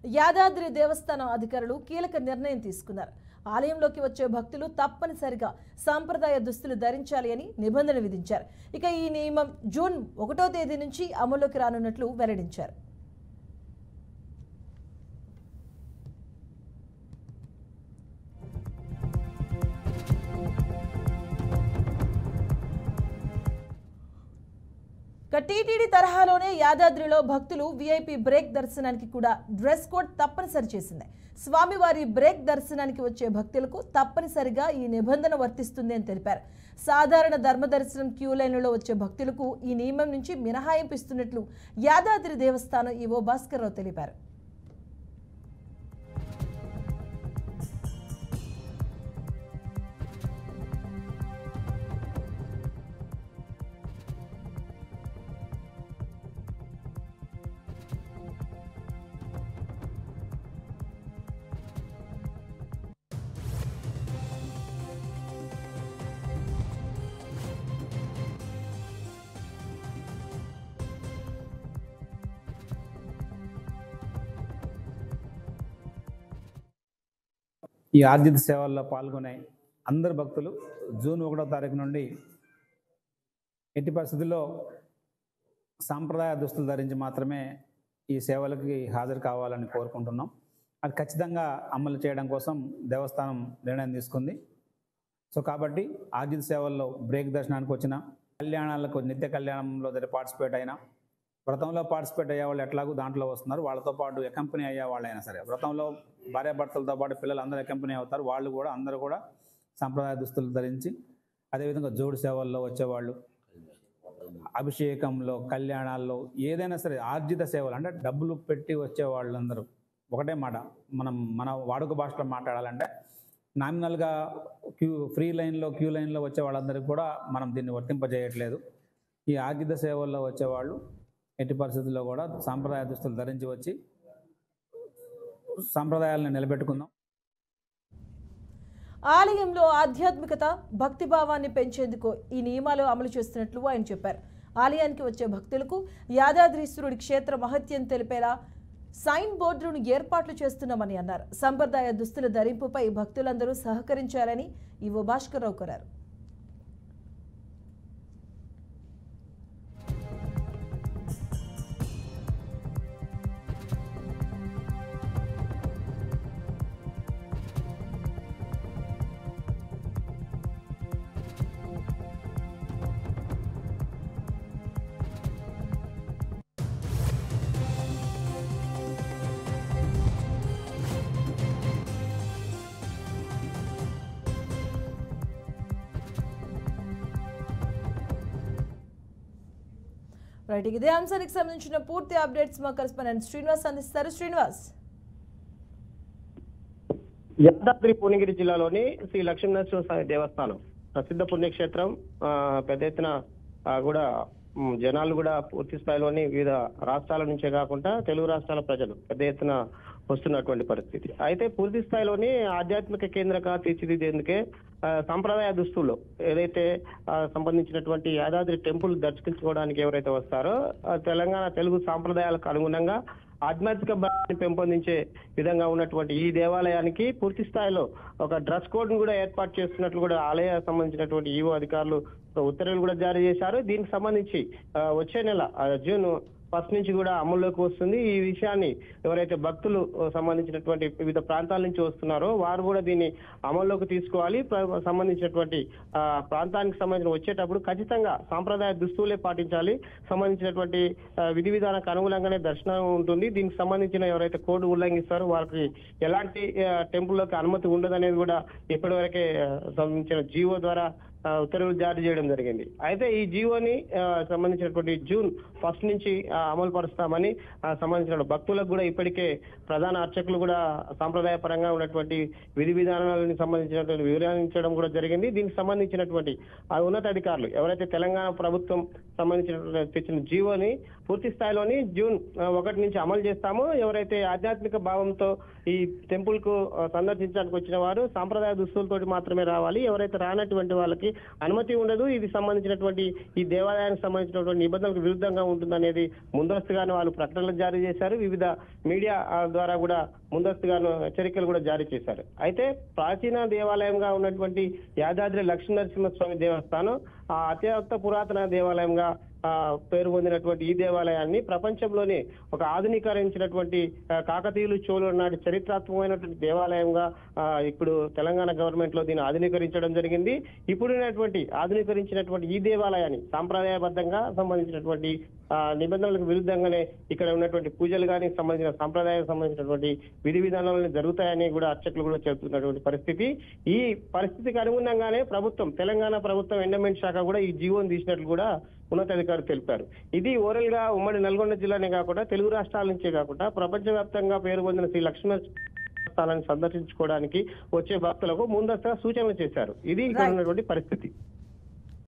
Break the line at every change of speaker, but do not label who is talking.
యాదాద్రి దేవస్థానం అధికారులు కీలక నిర్ణయం తీసుకున్నారు. ఆలయంలోకి వచ్చే భక్తులు తప్పనిసరిగా సాంప్రదాయ దుస్తులు ధరించాలి అని నిబంధన విధించారు. ఇక ఈ నియమం జూన్ 1వ తేదీ నుంచి అమల్లోకి రానున్నట్లు వెల్లడించారు. టీటీడీ తరహాలోనే యాదాద్రిలో భక్తులు వీఐపీ బ్రేక్ దర్శనానికి కూడా డ్రెస్ కోడ్ తప్పనిసరి చేసింది. స్వామివారి బ్రేక్ దర్శనానికి వచ్చే భక్తులకు తప్పనిసరిగా ఈ నిబంధన వర్తిస్తుంది అని తెలిపారు. సాధారణ ధర్మదర్శనం క్యూ లైన్లలో వచ్చే భక్తులకు ఈ నియమం నుంచి మినహాయింపు ఇస్తున్నట్లు యాదాద్రి దేవస్థానం ఈవో భాస్కర్రావు తెలిపారు.
ఈ ఆర్జిత సేవల్లో పాల్గొనే అందరు భక్తులు జూన్ 1వ తారీఖు నుండి ఎట్టి పరిస్థితుల్లో సాంప్రదాయ దుస్తులు ధరించి మాత్రమే ఈ సేవలకి హాజరు కావాలని కోరుకుంటున్నాం. అది ఖచ్చితంగా అమలు చేయడం కోసం దేవస్థానం నిర్ణయం తీసుకుంది. కాబట్టి ఆర్జిత సేవల్లో బ్రేక్ దర్శనానికి వచ్చిన, కళ్యాణాలకు నిత్య కళ్యాణంలో పార్టిసిపేట్ అయినా, వ్రతంలో పార్టిసిపేట్ అయ్యే వాళ్ళు ఎట్లాగూ దాంట్లో వస్తున్నారు, వాళ్ళతో పాటు అకంపెనీ అయ్యే వాళ్ళైనా సరే, వ్రతంలో భార్యాభర్తలతో పాటు పిల్లలు అందరూ అకంపెనీ అవుతారు, వాళ్ళు కూడా అందరూ కూడా సాంప్రదాయ దుస్తులు ధరించి, అదేవిధంగా జోడు సేవల్లో వచ్చేవాళ్ళు, అభిషేకంలో, కళ్యాణాల్లో ఏదైనా సరే ఆర్జిత సేవలు అంటే డబ్బులు పెట్టి వచ్చే వాళ్ళందరూ ఒకటే మాట, మన వాడుక భాషలో మాట్లాడాలంటే నామినల్గా క్యూ లైన్లో వచ్చే వాళ్ళందరికీ కూడా మనం దీన్ని వర్తింపజేయట్లేదు. ఈ ఆర్జిత సేవల్లో వచ్చేవాళ్ళు ఎట్టి పరిస్థితుల్లో కూడా సాంప్రదాయ దుస్తులు ధరించి వచ్చి సాంప్రదాయాలను నిలబెట్టుకుందాం.
ఆలయంలో ఆధ్యాత్మికత, భక్తిభావాన్ని పెంచేందుకు ఈ నియమాలు అమలు చేస్తున్నట్లు ఆయన చెప్పారు. ఆలయానికి వచ్చే భక్తులకు యాదాద్రీశ్వరుడి క్షేత్ర మహత్యం తెలిపేలా సైన్ బోర్డులను ఏర్పాట్లు చేస్తున్నామని అన్నారు. సంప్రదాయ దుస్తుల ధరింపుపై భక్తులందరూ సహకరించాలని ఈవో భాస్కర్రావు కోరారు. రైట్, ఇదే అంశానికి సంబంధించిన పూర్తి అప్డేట్స్ మా కరెస్పాండెంట్ శ్రీనివాస్ అందిస్తారు. శ్రీనివాస్.
యాదాద్రి భువనగిరి జిల్లాలోని శ్రీ లక్ష్మీనరసింహ స్వామి దేవస్థానం ప్రసిద్ధ పుణ్యక్షేత్రం. పెద్ద ఎత్తున కూడా జనాలు కూడా పూర్తి స్థాయిలోని వివిధ రాష్ట్రాల నుంచే కాకుండా తెలుగు రాష్ట్రాల ప్రజలు పెద్ద ఎత్తున వస్తున్నటువంటి పరిస్థితి. అయితే పూర్తి స్థాయిలోని ఆధ్యాత్మిక కేంద్రంగా తీర్చిదిద్దేందుకే సంప్రదాయ దుస్తుల్లో ఏదైతే సంబంధించినటువంటి యాదాద్రి టెంపుల్ దర్శించుకోవడానికి ఎవరైతే వస్తారో తెలంగాణ తెలుగు సాంప్రదాయాలకు అనుగుణంగా ఆధ్యాత్మిక బలాన్ని పెంపొందించే విధంగా ఉన్నటువంటి ఈ దేవాలయానికి పూర్తి స్థాయిలో ఒక డ్రెస్ కోడ్ ను కూడా ఏర్పాటు చేస్తున్నట్లు కూడా ఆలయ సంబంధించినటువంటి ఈవో అధికారులు ఉత్తర్వులు కూడా జారీ చేశారు. దీనికి సంబంధించి వచ్చే నెల జూన్ 1 నుంచి కూడా అమల్లోకి వస్తుంది. ఈ విషయాన్ని ఎవరైతే భక్తులు సంబంధించినటువంటి వివిధ ప్రాంతాల నుంచి వస్తున్నారో వారు కూడా దీన్ని అమల్లోకి తీసుకోవాలి. సంబంధించినటువంటి ప్రాంతానికి సంబంధించిన వచ్చేటప్పుడు ఖచ్చితంగా సాంప్రదాయ దుస్తులే పాటించాలి. సంబంధించినటువంటి విధి విధానానికి అనుగుణంగానే దర్శనం ఉంటుంది. దీనికి సంబంధించిన ఎవరైతే కోడ్ ఉల్లంఘిస్తారో వారికి ఎలాంటి టెంపుల్లోకి అనుమతి ఉండదనేది కూడా ఇప్పటివరకే సంబంధించిన జీవో ద్వారా ఉత్తర్వులు జారీ చేయడం జరిగింది. అయితే ఈ జీవోని సంబంధించినటువంటి జూన్ 1 నుంచి అమలు పరుస్తామని సంబంధించిన భక్తులకు కూడా ఇప్పటికే ప్రధాన అర్చకులు కూడా సాంప్రదాయ పరంగా ఉన్నటువంటి విధి విధానాలకు సంబంధించినటువంటి వివరించడం కూడా జరిగింది. దీనికి సంబంధించినటువంటి ఉన్నతాధికారులు ఎవరైతే తెలంగాణ ప్రభుత్వం సంబంధించినటువంటి తెచ్చిన జీవోని పూర్తి స్థాయిలోని జూన్ 1 నుంచి అమలు చేస్తామో ఎవరైతే ఆధ్యాత్మిక భావంతో ఈ టెంపుల్ కు సందర్శించడానికి వచ్చిన వారు సాంప్రదాయ దుస్తులతోటి మాత్రమే రావాలి. ఎవరైతే రానటువంటి వాళ్ళకి అనుమతి ఉండదు. ఇది సంబంధించినటువంటి ఈ దేవాలయానికి సంబంధించినటువంటి నిబంధనలకు విరుద్ధంగా ఉంటుందనేది ముందస్తుగానే వాళ్ళు ప్రకటనలు జారీ చేశారు. వివిధ మీడియా ద్వారా కూడా ముందస్తుగాను హెచ్చరికలు కూడా జారీ చేశారు. అయితే ప్రాచీన దేవాలయంగా ఉన్నటువంటి యాదాద్రి లక్ష్మీనరసింహస్వామి దేవస్థానం అత్యంత పురాతన దేవాలయంగా పేరు పొందినటువంటి ఈ దేవాలయాన్ని ప్రపంచంలోనే ఒక ఆధునీకరించినటువంటి కాకతీయులు చోళుల నాటి చరిత్రాత్మకమైనటువంటి దేవాలయంగా ఇప్పుడు తెలంగాణ గవర్నమెంట్ లో దీన్ని ఆధునీకరించడం జరిగింది. ఆధునీకరించినటువంటి ఈ దేవాలయాన్ని సాంప్రదాయబద్ధంగా సంబంధించినటువంటి నిబంధనలకు విరుద్ధంగానే ఇక్కడ ఉన్నటువంటి పూజలు కానీ సంబంధించిన సాంప్రదాయానికి సంబంధించినటువంటి విధి విధానాలను జరుగుతాయని కూడా అర్చకులు కూడా చెబుతున్నటువంటి పరిస్థితి. ఈ పరిస్థితికి అనుగుణంగానే తెలంగాణ ప్రభుత్వం ఎండోమెంట్ శాఖ కూడా ఈ జీవోను తీసినట్లు కూడా ఉన్నతాధికారులు తెలిపారు. ఇది ఓవరాల్ గా ఉమ్మడి నల్గొండ జిల్లానే కాకుండా తెలుగు రాష్ట్రాల నుంచే కాకుండా ప్రపంచవ్యాప్తంగా పేరు పొందిన శ్రీ లక్ష్మీ స్థలాన్ని సందర్శించుకోవడానికి వచ్చే భక్తులకు ముందస్తుగా సూచనలు చేశారు. ఇది ఇక్కడ ఉన్నటువంటి పరిస్థితి.